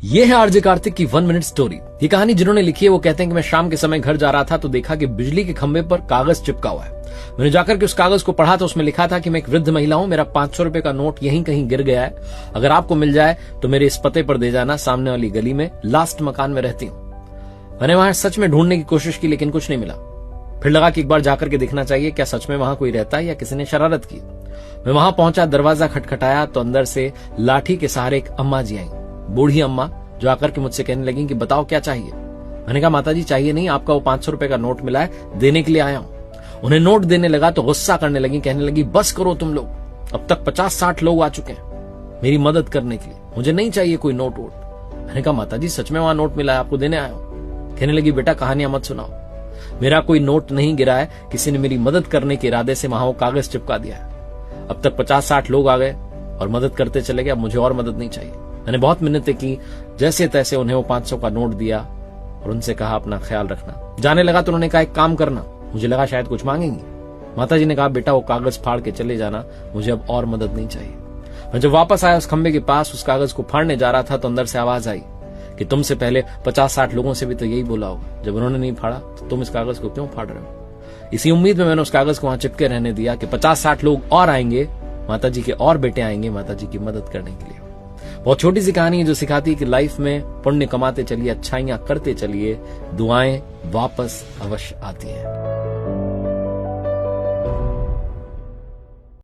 ये है आरजे कार्तिक की 1 मिनट स्टोरी। ये कहानी जिन्होंने लिखी है वो कहते हैं कि मैं शाम के समय घर जा रहा था तो देखा कि बिजली के खंभे पर कागज चिपका हुआ है। मैंने जाकर के उस कागज को पढ़ा तो उसमें लिखा था कि मैं एक वृद्ध महिला हूं, मेरा 500 रुपए का नोट यहीं कहीं गिर गया है, अगर आपको मिल जाए तो मेरे इस पते पर दे जाना, सामने वाली गली में लास्ट मकान में रहती हूं। मैंने वहां सच में ढूंढने की कोशिश की लेकिन कुछ नहीं मिला। फिर लगा कि एक बार जाकर के देखना चाहिए क्या सच में वहां कोई रहता है या किसी ने शरारत की। मैं वहां पहुंचा, दरवाजा खटखटाया तो अंदर से लाठी के सहारे एक अम्मा जी आई, बूढ़ी अम्मा, जो आकर के मुझसे कहने लगी कि बताओ क्या चाहिए। मैंने कहा माता जी चाहिए नहीं, आपका वो 500 रुपए का नोट मिला है, देने के लिए आया हूं। उन्हें नोट देने लगा तो गुस्सा करने लगी, कहने लगी बस करो तुम लोग, अब तक 50-60 लोग आ चुके हैं मेरी मदद करने के लिए, मुझे नहीं चाहिए कोई नोट वोट। मैंने कहा माता जी सच में वहां नोट मिला है, आपको देने आया हूं। कहने लगी बेटा कहानियां मत सुनाओ, मेरा कोई नोट नहीं गिरा है, किसी ने मेरी मदद करने के इरादे से वहां वो कागज चिपका दिया है। अब तक 50-60 लोग आ गए और मदद करते चले गए, अब मुझे और मदद नहीं चाहिए। मैंने बहुत मिन्नतें की, जैसे तैसे उन्हें वो 500 का नोट दिया और उनसे कहा अपना ख्याल रखना। जाने लगा तो उन्होंने कहा एक काम करना, मुझे लगा शायद कुछ मांगेंगी। माताजी ने कहा बेटा वो कागज फाड़ के चले जाना, मुझे अब और मदद नहीं चाहिए। मैं जब वापस आया उस खंबे के पास उस कागज को फाड़ने जा रहा था तो अंदर से आवाज आई कि तुमसे पहले 50-60 लोगों से भी तो यही बोला होगा, जब उन्होंने नहीं फाड़ा तो तुम इस कागज को क्यों फाड़ रहे हो। इसी उम्मीद में मैंने उस कागज को वहां चिपके रहने दिया कि 50-60 लोग और आएंगे, माताजी के और बेटे आएंगे माताजी की मदद करने के लिए। बहुत छोटी सी कहानी है जो सिखाती है कि लाइफ में पुण्य कमाते चलिए, अच्छाइयां करते चलिए, दुआएं वापस अवश्य आती हैं।